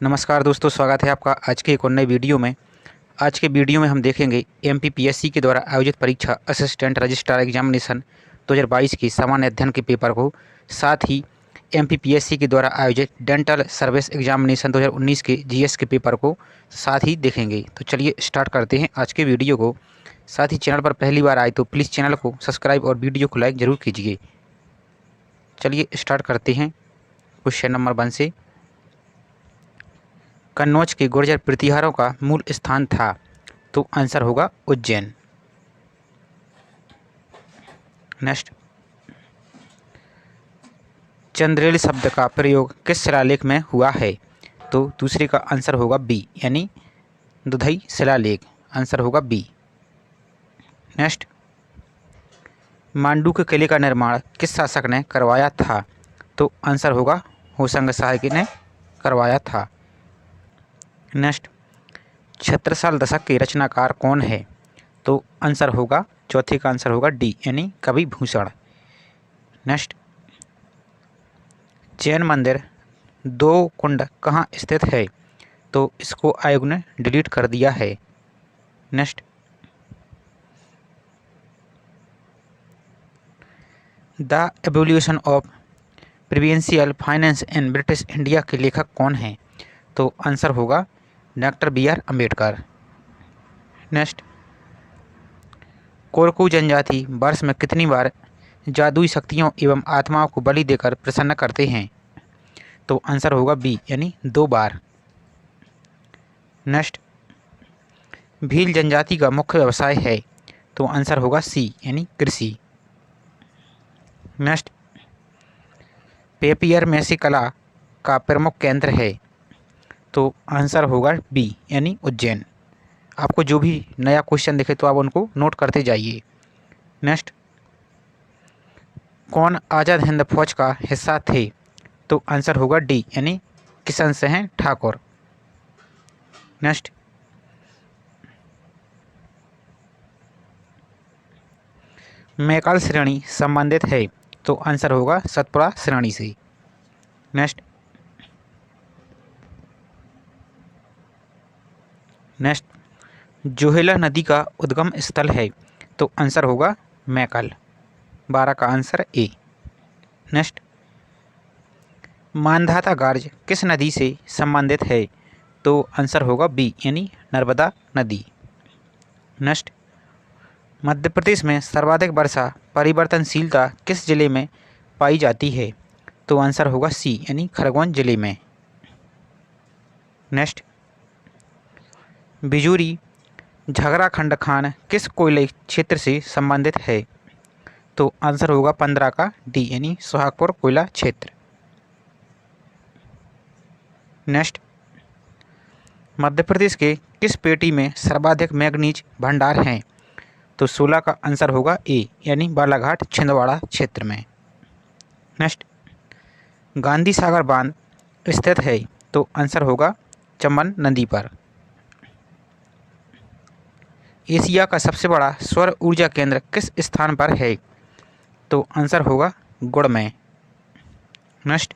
नमस्कार दोस्तों, स्वागत है आपका आज के एक और नए वीडियो में। आज के वीडियो में हम देखेंगे एमपीपीएससी के द्वारा आयोजित परीक्षा असिस्टेंट रजिस्ट्रार एग्जामिनेशन 2022 की सामान्य अध्ययन के पेपर को, साथ ही एमपीपीएससी के द्वारा आयोजित डेंटल सर्विस एग्जामिनेशन 2019 के जीएस के पेपर को साथ ही देखेंगे। तो चलिए स्टार्ट करते हैं आज के वीडियो को। साथ ही चैनल पर पहली बार आए तो प्लीज़ चैनल को सब्सक्राइब और वीडियो को लाइक ज़रूर कीजिए। चलिए स्टार्ट करते हैं क्वेश्चन नंबर 1 से। कन्नौज के गुर्जर प्रतिहारों का मूल स्थान था, तो आंसर होगा उज्जैन। नेक्स्ट, चंद्रेल शब्द का प्रयोग किस शिलालेख में हुआ है, तो दूसरे का आंसर होगा बी, यानी दुधई शिलालेख। आंसर होगा बी। नेक्स्ट, मांडू के किले का निर्माण किस शासक ने करवाया था, तो आंसर होगा होशंग शाह ने करवाया था। नेक्स्ट, छत्रसाल दशक के रचनाकार कौन है, तो आंसर होगा चौथे का आंसर होगा डी, यानी कवि भूषण। नेक्स्ट, जैन मंदिर दो कुंड कहाँ स्थित है, तो इसको आयोग ने डिलीट कर दिया है। Next, the evolution of provincial finance in British India के लेखक कौन हैं, तो आंसर होगा doctor BR Ambedkar. Next, Korku जनजाति वर्ष में कितनी बार जादुई शक्तियों एवं आत्माओं को बलि देकर प्रसन्न करते हैं, तो आंसर होगा बी, यानी 2 बार। नेक्स्ट, भील जनजाति का मुख्य व्यवसाय है, तो आंसर होगा सी, यानी कृषि। नेक्स्ट, पेपियर मेसी कला का प्रमुख केंद्र है, तो आंसर होगा बी, यानी उज्जैन। आपको जो भी नया क्वेश्चन दिखे तो आप उनको नोट करते जाइए। नेक्स्ट, कौन आज़ाद हिंद फौज का हिस्सा थे, तो आंसर होगा डी, यानी किशन सिंह ठाकुर। नेक्स्ट, मैकाल श्रेणी संबंधित है, तो आंसर होगा सतपुड़ा श्रेणी से। नेक्स्ट, जोहेला नदी का उद्गम स्थल है, तो आंसर होगा मैकाल। 12 का आंसर ए। नेक्स्ट, मानधाता गार्ज किस नदी से संबंधित है, तो आंसर होगा बी, यानी नर्मदा नदी। नेक्स्ट, मध्य प्रदेश में सर्वाधिक वर्षा परिवर्तनशीलता किस जिले में पाई जाती है, तो आंसर होगा सी, यानी खरगोन जिले में। नेक्स्ट, बिजूरी झगराखंड खान किस कोयले क्षेत्र से संबंधित है, तो आंसर होगा 15 का डी, यानी सुहागपुर कोयला क्षेत्र। नेक्स्ट, मध्य प्रदेश के किस पेटी में सर्वाधिक मैग्नीज भंडार हैं, तो 16 का आंसर होगा ए, यानी बालाघाट छिंदवाड़ा क्षेत्र में। नेक्स्ट, गांधी सागर बांध स्थित है, तो आंसर होगा चंबल नदी पर। एशिया का सबसे बड़ा सौर ऊर्जा केंद्र किस स्थान पर है, तो आंसर होगा गुड़ में। नेक्स्ट,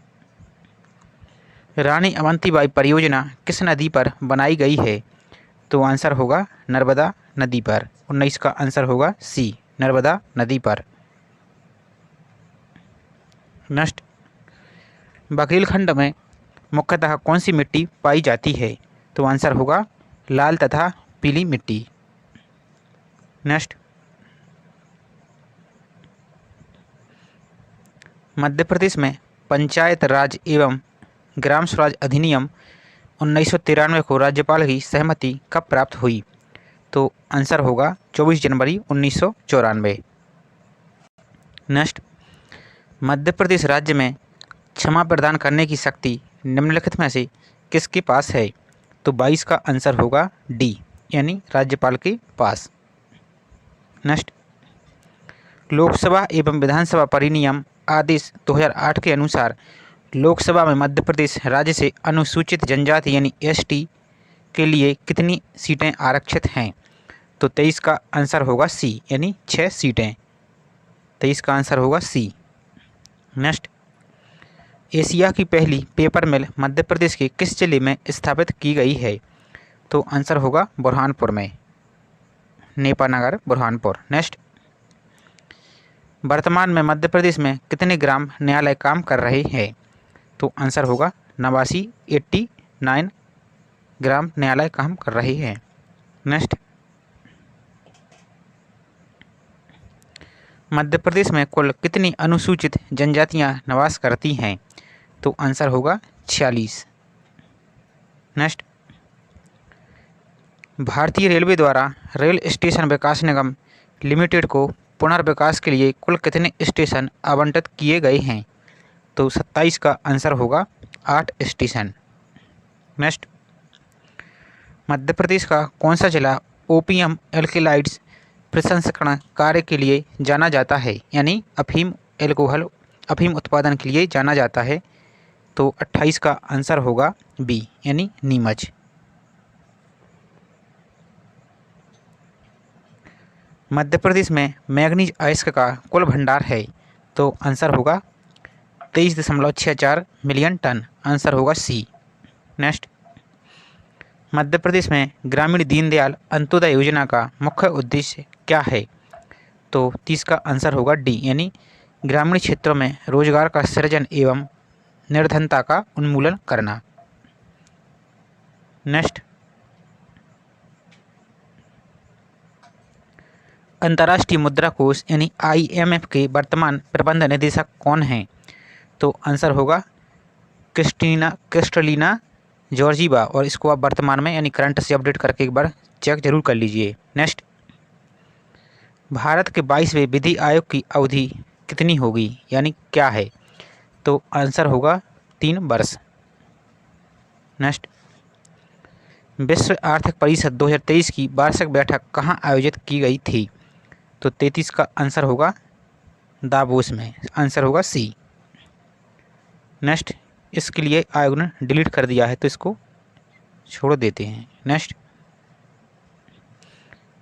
रानी अवंतीबाई परियोजना किस नदी पर बनाई गई है, तो आंसर होगा नर्मदा नदी पर। 19 का आंसर होगा सी, नर्मदा नदी पर। नेक्स्ट, बघेलखंड में मुख्यतः कौन सी मिट्टी पाई जाती है, तो आंसर होगा लाल तथा पीली मिट्टी। नेक्स्ट, मध्य प्रदेश में पंचायत राज एवं ग्राम स्वराज अधिनियम 1993 को राज्यपाल की सहमति कब प्राप्त हुई, तो आंसर होगा 24 जनवरी 1994। नेक्स्ट, मध्य प्रदेश राज्य में क्षमा प्रदान करने की शक्ति निम्नलिखित में से किसके पास है, तो 22 का आंसर होगा डी, यानी राज्यपाल के पास। नेक्स्ट, लोकसभा एवं विधानसभा परिनियम आदेश 2008 के अनुसार लोकसभा में मध्य प्रदेश राज्य से अनुसूचित जनजाति यानी ST के लिए कितनी सीटें आरक्षित हैं, तो 23 का आंसर होगा सी, यानी 6 सीटें। 23 का आंसर होगा सी। नेक्स्ट, एशिया की पहली पेपर मिल मध्य प्रदेश के किस जिले में स्थापित की गई है? तो आंसर होगा बुरहानपुर में, नेपानगर बुरहानपुर। नेक्स्ट, वर्तमान में मध्य प्रदेश में कितने ग्राम न्यायालय काम कर रहे हैं? तो आंसर होगा 89, 89 ग्राम न्यायालय काम कर रहे हैं। नेक्स्ट, मध्य प्रदेश में कुल कितनी अनुसूचित जनजातियां निवास करती हैं? तो आंसर होगा 46। नेक्स्ट, भारतीय रेलवे द्वारा रेल स्टेशन विकास निगम लिमिटेड को पुनर्विकास के लिए कुल कितने स्टेशन आवंटित किए गए हैं? तो 27 का आंसर होगा 8 स्टेशन। नेक्स्ट, मध्य प्रदेश का कौन सा जिला ओपियम एल्कलाइड्स प्रसंस्करण कार्य के लिए जाना जाता है, यानी अफीम उत्पादन के लिए जाना जाता है? तो 28 का आंसर होगा बी, यानी नीमच। मध्य प्रदेश में मैग्नीज अयस्क का कुल भंडार है? तो आंसर होगा 23.64 मिलियन टन। आंसर होगा सी। नेक्स्ट, मध्य प्रदेश में ग्रामीण दीनदयाल अंत्योदय योजना का मुख्य उद्देश्य क्या है? तो 30 का आंसर होगा डी, यानी ग्रामीण क्षेत्रों में रोजगार का सृजन एवं निर्धनता का उन्मूलन करना। नेक्स्ट, अंतर्राष्ट्रीय मुद्रा कोष यानी IMF के वर्तमान प्रबंध निदेशक कौन हैं? तो आंसर होगा क्रिस्टलिना जॉर्जीवा, और इसको आप वर्तमान में यानी करंट से अपडेट करके एक बार चेक जरूर कर लीजिए। नेक्स्ट, भारत के 22वें विधि आयोग की अवधि कितनी होगी, यानी क्या है? तो आंसर होगा 3 वर्ष। नेक्स्ट, विश्व आर्थिक परिषद 2023 की वार्षिक बैठक कहाँ आयोजित की गई थी? तो 33 का आंसर होगा दावोस में। आंसर होगा सी। नेक्स्ट, इसके लिए आयोग ने डिलीट कर दिया है तो इसको छोड़ देते हैं। नेक्स्ट,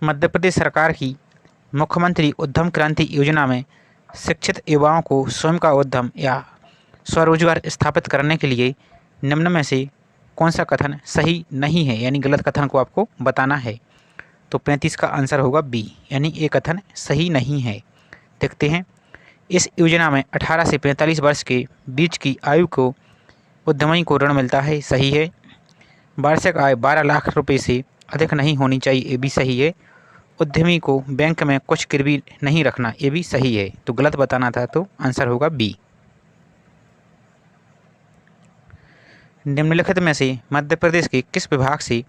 मध्य प्रदेश सरकार की मुख्यमंत्री उद्यम क्रांति योजना में शिक्षित युवाओं को स्वयं का उद्यम या स्वरोजगार स्थापित करने के लिए निम्न में से कौन सा कथन सही नहीं है, यानी गलत कथन को आपको बताना है? तो 35 का आंसर होगा बी, यानी ये कथन सही नहीं है। देखते हैं, इस योजना में 18 से 45 वर्ष के बीच की आयु को उद्यमी को ऋण मिलता है, सही है। वार्षिक आय 12 लाख रुपए से अधिक नहीं होनी चाहिए, ये भी सही है। उद्यमी को बैंक में कुछ गिरवी नहीं रखना, ये भी सही है। तो गलत बताना था, तो आंसर होगा बी। निम्नलिखित में से मध्य प्रदेश के किस विभाग से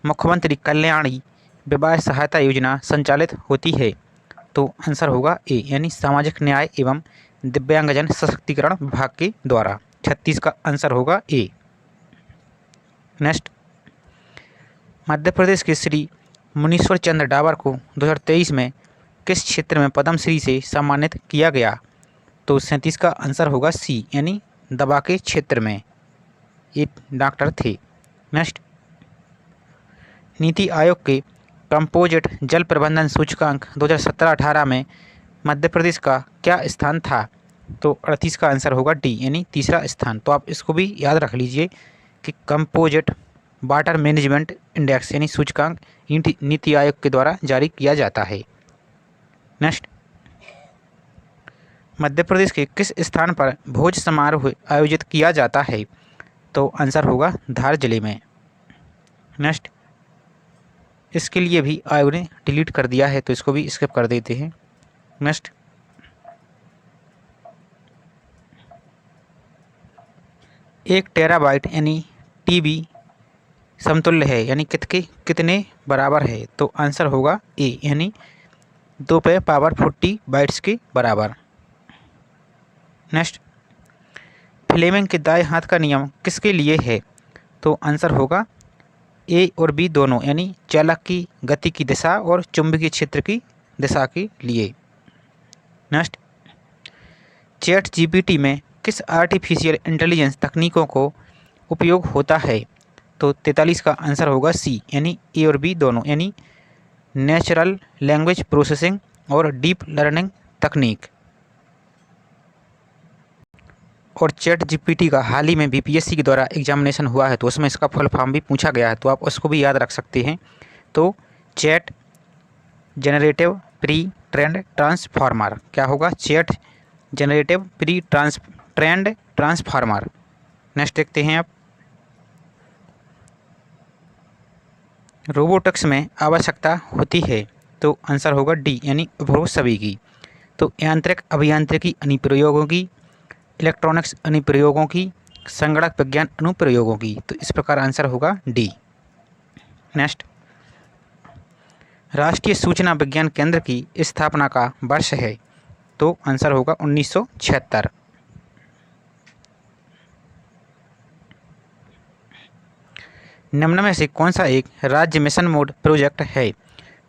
मुख्यमंत्री कल्याणी विवाह सहायता योजना संचालित होती है? तो आंसर होगा ए, यानी सामाजिक न्याय एवं दिव्यांगजन सशक्तिकरण विभाग के द्वारा। 36 का आंसर होगा ए। नेक्स्ट, मध्य प्रदेश के श्री मुनीश्वर चंद्र डावर को 2023 में किस क्षेत्र में पद्मश्री से सम्मानित किया गया? तो 37 का आंसर होगा सी, यानी दवा के क्षेत्र में ये डॉक्टर थे। नेक्स्ट, नीति आयोग के कंपोजिट जल प्रबंधन सूचकांक 2017-18 में मध्य प्रदेश का क्या स्थान था? तो 38 का आंसर होगा डी, यानी तीसरा स्थान। तो आप इसको भी याद रख लीजिए कि कंपोजिट वाटर मैनेजमेंट इंडेक्स यानी सूचकांक नीति आयोग के द्वारा जारी किया जाता है। नेक्स्ट, मध्य प्रदेश के किस स्थान पर भोज समारोह आयोजित किया जाता है? तो आंसर होगा धार जिले में। नेक्स्ट, इसके लिए भी आयोग ने डिलीट कर दिया है तो इसको भी स्किप कर देते हैं। नेक्स्ट, एक टेराबाइट यानी टीबी समतुल्य है, यानी कितने बराबर है? तो आंसर होगा ए, यानी 2 पे पावर 40 बाइट्स के बराबर। नेक्स्ट, फ्लेमिंग के दाएं हाथ का नियम किसके लिए है? तो आंसर होगा ए और बी दोनों, यानी चालक की गति की दिशा और चुंबकीय क्षेत्र की दिशा के लिए। नेक्स्ट, चैट जीपीटी में किस आर्टिफिशियल इंटेलिजेंस तकनीकों को उपयोग होता है? तो 43 का आंसर होगा सी, यानी ए और बी दोनों, यानी नेचुरल लैंग्वेज प्रोसेसिंग और डीप लर्निंग तकनीक। और चैट जीपीटी का हाल ही में बीपीएससी के द्वारा एग्जामिनेशन हुआ है, तो उसमें इसका फुल फॉर्म भी पूछा गया है, तो आप उसको भी याद रख सकते हैं। तो chat generative pre trend transformer क्या होगा? Chat generative pre trend transformer. Next देखते हैं आप, रोबोटिक्स में आवश्यकता होती है, तो आंसर होगा डी यानी उपरोक्त सभी की। तो यांत्रिक अभियांत्रिकी अनुप्रयोगों की, इलेक्ट्रॉनिक्स अनुप्रयोगों की, संगणक विज्ञान अनुप्रयोगों की, तो इस प्रकार आंसर होगा डी। नेक्स्ट, राष्ट्रीय सूचना विज्ञान केंद्र की स्थापना का वर्ष है, तो आंसर होगा 1976। निम्न में से कौन सा एक राज्य मिशन मोड प्रोजेक्ट है,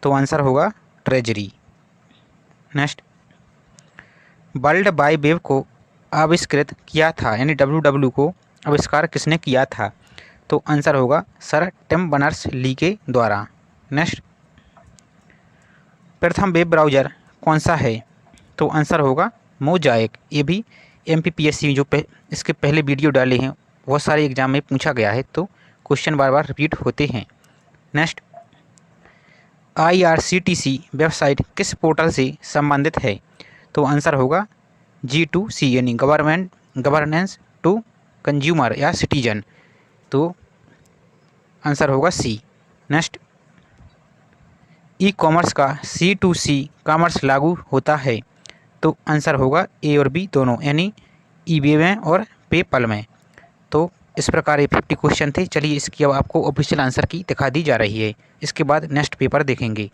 तो आंसर होगा treasury. Next, world wide web को आविष्कृत किया था, यानी WW को आविष्कार किसने किया था, तो आंसर होगा सर टिम बर्नर्स ली के द्वारा। नेक्स्ट, प्रथम वेब ब्राउज़र कौन सा है, तो आंसर होगा मोजाइक। ये भी MPPSC जो इसके पहले वीडियो डाले हैं बहुत सारे एग्जाम में पूछा गया है, तो क्वेश्चन बार बार रिपीट होते हैं। नेक्स्ट, IRCTC वेबसाइट किस पोर्टल से संबंधित है, तो आंसर होगा G2C यानी गवर्नेंस टू कंज्यूमर या सिटीजन, तो आंसर होगा सी। नेक्स्ट, ई कॉमर्स का C2C कॉमर्स लागू होता है, तो आंसर होगा ए और बी दोनों, यानी eBay में और पेपल में। तो इस प्रकार ये 50 क्वेश्चन थे। चलिए इसकी अब आपको ऑफिशियल आंसर की दिखा दी जा रही है, इसके बाद नेक्स्ट पेपर देखेंगे।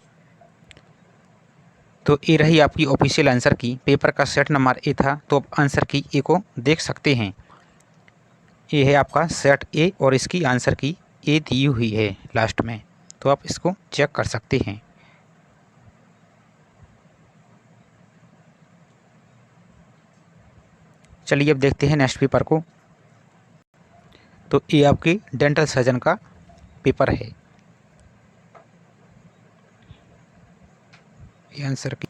तो ये रही आपकी ऑफिशियल आंसर की, पेपर का सेट नंबर ए था, तो अब आंसर की ए को देख सकते हैं। ये है आपका सेट ए और इसकी आंसर की ए दी हुई है लास्ट में, तो आप इसको चेक कर सकते हैं। चलिए अब देखते हैं नेक्स्ट पेपर को। तो ये आपकी डेंटल सर्जन का पेपर है, ये आंसर की।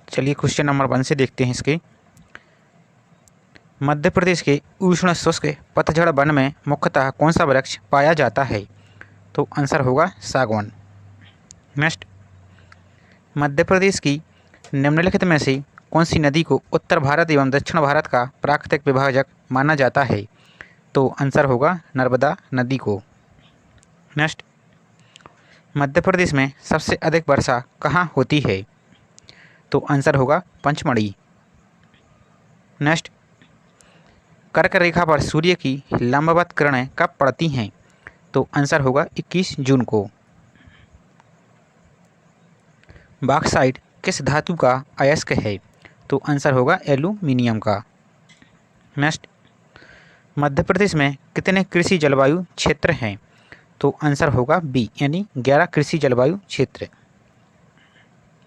चलिए क्वेश्चन नंबर 1 से देखते हैं इसके। मध्य प्रदेश के उष्ण शुष्क पतझड़ वन में मुख्यतः कौन सा वृक्ष पाया जाता है, तो आंसर होगा सागवान। नेक्स्ट, मध्य प्रदेश की निम्नलिखित में से कौन सी नदी को उत्तर भारत एवं दक्षिण भारत का प्राकृतिक विभाजक माना जाता है, तो आंसर होगा नर्मदा नदी को। नेक्स्ट, मध्य प्रदेश में सबसे अधिक वर्षा कहाँ होती है, तो आंसर होगा पंचमढ़ी। नेक्स्ट, कर्क रेखा पर सूर्य की लंबवत किरणें कब पड़ती हैं, तो आंसर होगा 21 जून को। बॉक्साइट किस धातु का अयस्क है, तो आंसर होगा एल्यूमिनियम का। नेक्स्ट, मध्य प्रदेश में कितने कृषि जलवायु क्षेत्र हैं, तो आंसर होगा बी यानी 11 कृषि जलवायु क्षेत्र।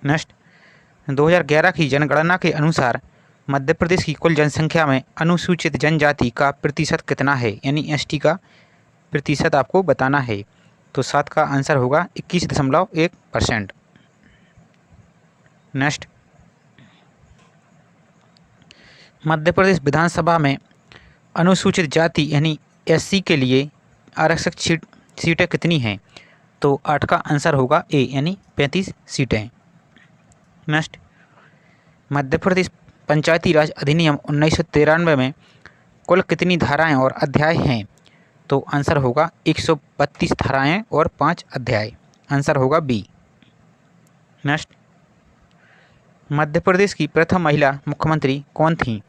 नेक्स्ट, 2011 की जनगणना के अनुसार मध्य प्रदेश की कुल जनसंख्या में अनुसूचित जनजाति का प्रतिशत कितना है, यानी ST का प्रतिशत आपको बताना है, तो 7 का आंसर होगा 21.1%। नेक्स्ट, मध्य प्रदेश विधानसभा में अनुसूचित जाति यानी SC के लिए आरक्षित सीटें कितनी हैं, तो 8 का आंसर होगा ए यानी 35 सीटें। नेक्स्ट, मध्य प्रदेश पंचायती राज अधिनियम 1993 में कुल कितनी धाराएं और अध्याय हैं, तो आंसर होगा 132 धाराएं और 5 अध्याय, आंसर होगा बी। नेक्स्ट, मध्य प्रदेश की प्रथम महिला मुख्यमंत्री कौन थी,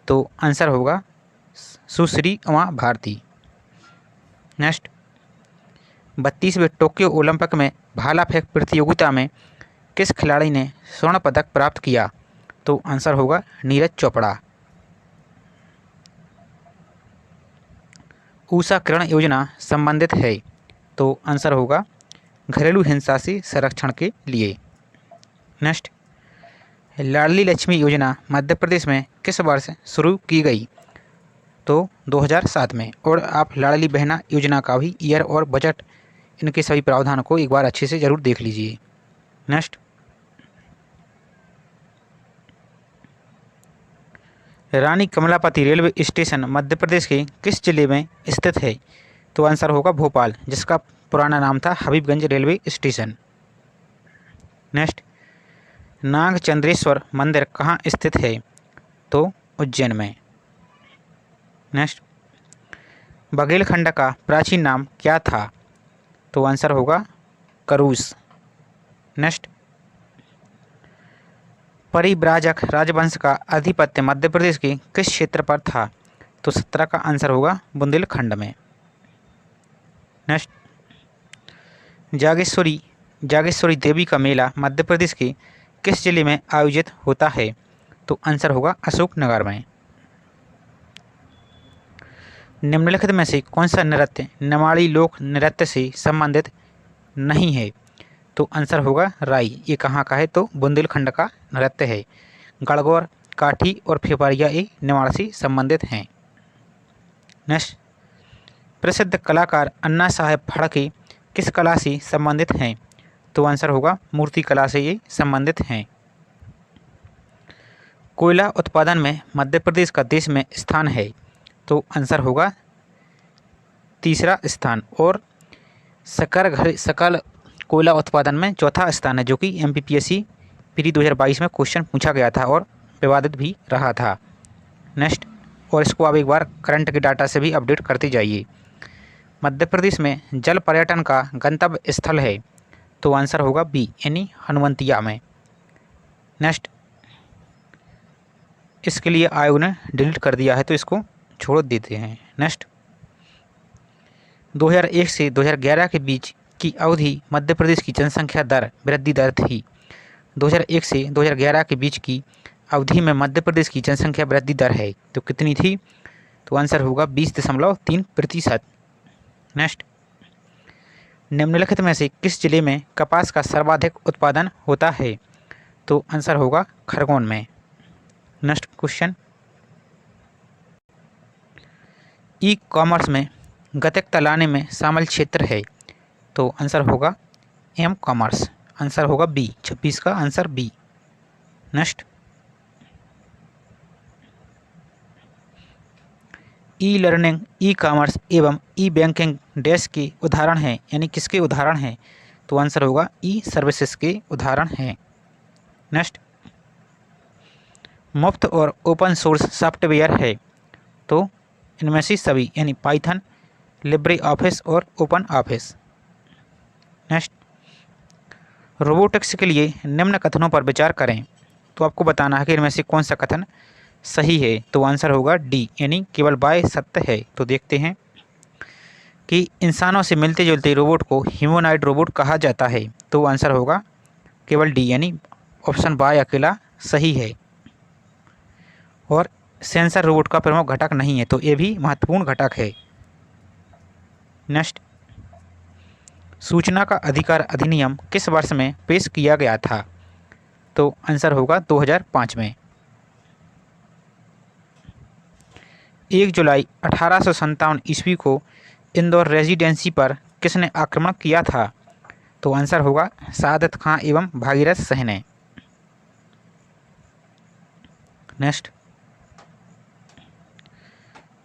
तो आंसर होगा सुश्री उमा भारती। नेक्स्ट, 32वें टोक्यो ओलंपिक में भाला फेंक प्रतियोगिता में किस खिलाड़ी ने स्वर्ण पदक प्राप्त किया, तो आंसर होगा नीरज चोपड़ा। ऊषा किरण योजना संबंधित है, तो आंसर होगा घरेलू हिंसा से संरक्षण के लिए। नेक्स्ट, लाडली लक्ष्मी योजना मध्य प्रदेश में किस वर्ष शुरू की गई, तो 2007 में। और आप लाडली बहना योजना का भी ईयर और बजट इनके सभी प्रावधानों को एक बार अच्छे से ज़रूर देख लीजिए। नेक्स्ट, रानी कमलापति रेलवे स्टेशन मध्य प्रदेश के किस जिले में स्थित है? तो आंसर होगा भोपाल, जिसका पुराना नाम था Habibganj railway station. Next, Nagchandreshwar मंदिर कहाँ स्थित है? तो उज्जैन में। नेक्स्ट, बघेलखंड का प्राचीन नाम क्या था? तो आंसर होगा करूस। नेक्स्ट, परिव्राजक राजवंश का आधिपत्य मध्य प्रदेश के किस क्षेत्र पर था? तो 17 का आंसर होगा बुंदेलखंड में। नेक्स्ट, जागेश्वरी देवी का मेला मध्य प्रदेश के किस जिले में आयोजित होता है? तो आंसर होगा अशोकनगर में। निम्नलिखित में से कौन सा नृत्य नेवाड़ी लोक नृत्य से संबंधित नहीं है? तो आंसर होगा राई। ये कहाँ का है? तो बुंदेलखंड का नृत्य है। गणगौर, काठी और फेफारिया ये नेवाड़ से संबंधित हैं। नेक्स्ट, प्रसिद्ध कलाकार अन्ना साहेब फाड़के किस कला से संबंधित हैं? तो आंसर होगा मूर्ति कला से ये संबंधित हैं। कोयला उत्पादन में मध्य प्रदेश का देश में स्थान है? तो आंसर होगा तीसरा स्थान। और सकल कोयला उत्पादन में चौथा स्थान है, जो कि MPPSC प्री 2022 में क्वेश्चन पूछा गया था और विवादित भी रहा था। नेक्स्ट, और इसको आप एक बार करंट के डाटा से भी अपडेट करते जाइए। मध्य प्रदेश में जल पर्यटन का गंतव्य स्थल है? तो आंसर होगा बी, यानी हनुवंतिया में। नेक्स्ट, इसके लिए आयोग ने डिलीट कर दिया है, तो इसको छोड़ देते हैं। नेक्स्ट, 2001 से 2011 के बीच की अवधि मध्य प्रदेश की जनसंख्या दर वृद्धि दर थी। 2001 से 2011 के बीच की अवधि में मध्य प्रदेश की जनसंख्या वृद्धि दर है, तो कितनी थी? तो आंसर होगा 20.3%। नेक्स्ट, निम्नलिखित में से किस जिले में कपास का सर्वाधिक उत्पादन होता है? तो आंसर होगा खरगोन में। नेक्स्ट क्वेश्चन, ई कॉमर्स में गतिकता लाने में शामिल क्षेत्र है? तो आंसर होगा एम कॉमर्स। आंसर होगा बी, 26 का answer B. Next, E learning, E commerce एवं ई बैंकिंग डैश के उदाहरण हैं, यानी किसके उदाहरण हैं? तो आंसर होगा ई सर्विसेज के उदाहरण हैं। नेक्स्ट, मुफ्त और ओपन सोर्स सॉफ्टवेयर है? तो इनमें से सभी, यानी पाइथन, लिब्रे ऑफिस और ओपन ऑफिस। नेक्स्ट, रोबोटिक्स के लिए निम्न कथनों पर विचार करें। तो आपको बताना है कि इनमें से कौन सा कथन सही है। तो आंसर होगा डी, यानी केवल बाय सत्य है। तो देखते हैं कि इंसानों से मिलते जुलते रोबोट को ह्यूमनॉइड रोबोट कहा जाता है। तो आंसर होगा केवल डी, यानी ऑप्शन बाय अकेला सही है। और सेंसर रोबोट का प्रमुख घटक नहीं है, तो ये भी महत्वपूर्ण घटक है। नेक्स्ट, सूचना का अधिकार अधिनियम किस वर्ष में पेश किया गया था? तो आंसर होगा 2005 में। 1 जुलाई 1857 ईस्वी को इंदौर रेजिडेंसी पर किसने आक्रमण किया था? तो आंसर होगा सादत खां एवं भागीरथ शाह ने। नेक्स्ट,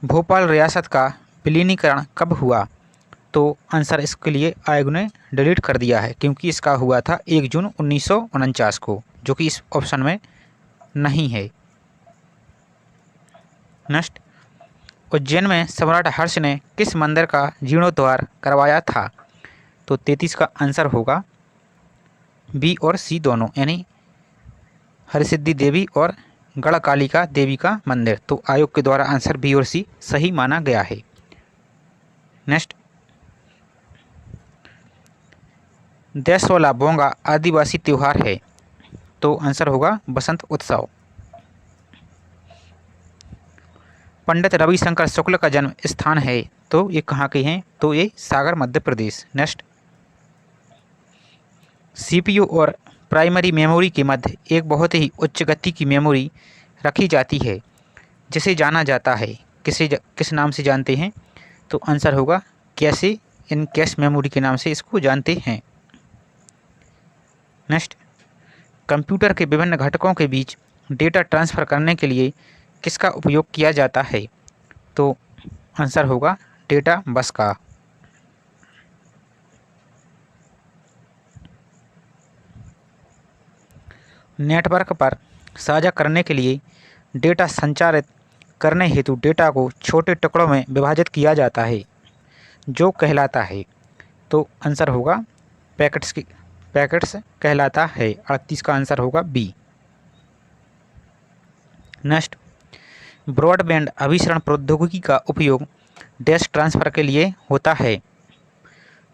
भोपाल रियासत का विलीनीकरण कब हुआ? तो आंसर इसके लिए आयोग ने डिलीट कर दिया है, क्योंकि इसका हुआ था 1 जून 1949 को, जो कि इस ऑप्शन में नहीं है। नेक्स्ट, उज्जैन में सम्राट हर्ष ने किस मंदिर का जीर्णोद्धार करवाया था? तो 33 का आंसर होगा बी और सी दोनों, यानी हरसिद्धि देवी और गढ़कालिका देवी का मंदिर। तो आयोग के द्वारा आंसर बी और सी सही माना गया है। नेक्स्ट, देशवाला बोंगा आदिवासी त्यौहार है? तो आंसर होगा बसंत उत्सव। पंडित रविशंकर शुक्ल का जन्म स्थान है? तो ये कहाँ के हैं? तो ये सागर मध्य प्रदेश। नेक्स्ट, CPU और प्राइमरी मेमोरी के मध्य एक बहुत ही उच्च गति की मेमोरी रखी जाती है, जिसे जाना जाता है किस नाम से जानते हैं? तो आंसर होगा कैशे, इन कैश मेमोरी के नाम से इसको जानते हैं। नेक्स्ट, कंप्यूटर के विभिन्न घटकों के बीच डेटा ट्रांसफ़र करने के लिए किसका उपयोग किया जाता है? तो आंसर होगा डेटा बस का। नेटवर्क पर साझा करने के लिए डेटा संचारित करने हेतु डेटा को छोटे टुकड़ों में विभाजित किया जाता है, जो कहलाता है। तो आंसर होगा पैकेट्स कहलाता है। 38 का आंसर होगा बी। नेक्स्ट, ब्रॉडबैंड अभिसरण प्रौद्योगिकी का उपयोग डैश ट्रांसफर के लिए होता है।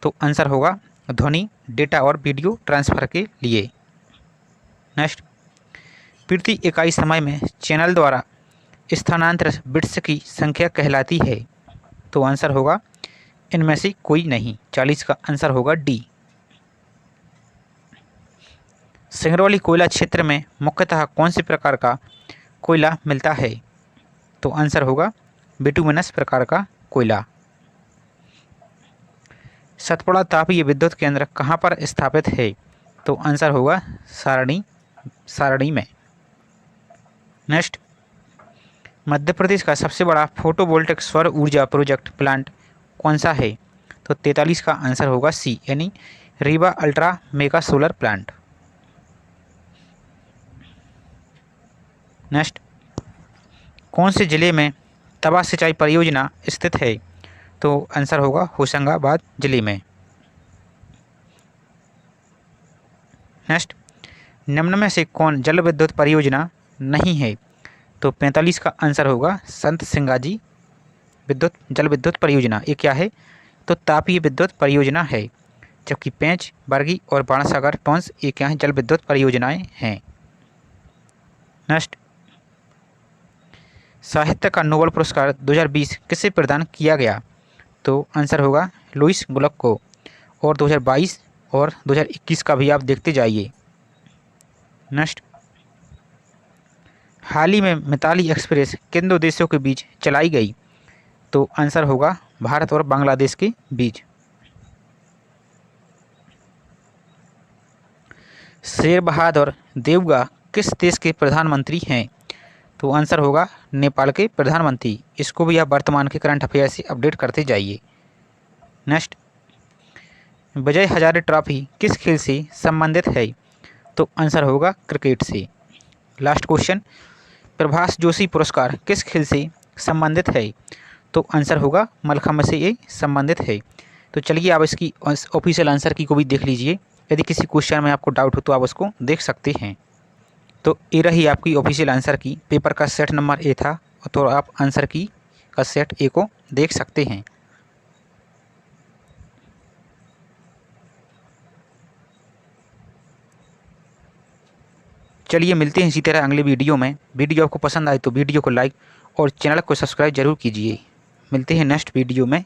तो आंसर होगा ध्वनि, डेटा और वीडियो ट्रांसफर के लिए। नेक्स्ट, प्रति इकाई समय में चैनल द्वारा स्थानांतरित बिट्स की संख्या कहलाती है। तो आंसर होगा इनमें से कोई नहीं। 40 का आंसर होगा डी। सिंगरौली कोयला क्षेत्र में मुख्यतः कौन से प्रकार का कोयला मिलता है? तो आंसर होगा बिटुमिनस प्रकार का कोयला। सतपुड़ा तापीय विद्युत केंद्र कहाँ पर स्थित है? तो आंसर होगा सारणी में। नेक्स्ट, मध्य प्रदेश का सबसे बड़ा फोटोवोल्टिक सौर ऊर्जा प्रोजेक्ट प्लांट कौन सा है? तो 43 का आंसर होगा सी, यानी Rewa ultra mega solar plant. Next, कौन से जिले में तवा सिंचाई परियोजना स्थित है? तो आंसर होगा होशंगाबाद जिले में। नेक्स्ट, निम्न में से कौन जल विद्युत परियोजना नहीं है? तो 45 का आंसर होगा संत सिंगाजी जल विद्युत परियोजना। ये क्या है? तो तापीय विद्युत परियोजना है। जबकि पेंच, बरगी और बाणसागर टोंस ये क्या है? जल विद्युत परियोजनाएं हैं। नेक्स्ट, साहित्य का नोबेल पुरस्कार 2020 किसे प्रदान किया गया? तो आंसर होगा लुईस ग्लुक को। और 2022 और 2021 का भी आप देखते जाइए। नेक्स्ट, हाल ही में मिताली एक्सप्रेस किन दो देशों के बीच चलाई गई? तो आंसर होगा भारत और बांग्लादेश के बीच। शेर बहादुर देवगा किस देश के प्रधानमंत्री हैं? तो आंसर होगा नेपाल के प्रधानमंत्री। इसको भी आप वर्तमान के करंट अफेयर से अपडेट करते जाइए। नेक्स्ट, विजय हजारे ट्रॉफी किस खेल से संबंधित है? तो आंसर होगा क्रिकेट से। लास्ट क्वेश्चन, प्रभास जोशी पुरस्कार किस खेल से संबंधित है? तो आंसर होगा मलखम्ब से ये संबंधित है। तो चलिए आप इसकी ऑफिशियल आंसर की को भी देख लीजिए। यदि किसी क्वेश्चन में आपको डाउट हो तो आप उसको देख सकते हैं। तो ये रही आपकी ऑफिशियल आंसर की। पेपर का सेट नंबर ए था, तो आप आंसर की का सेट ए को देख सकते हैं। चलिए मिलते हैं इसी तरह अगले वीडियो में। वीडियो आपको पसंद आए तो वीडियो को लाइक और चैनल को सब्सक्राइब जरूर कीजिए। मिलते हैं नेक्स्ट वीडियो में।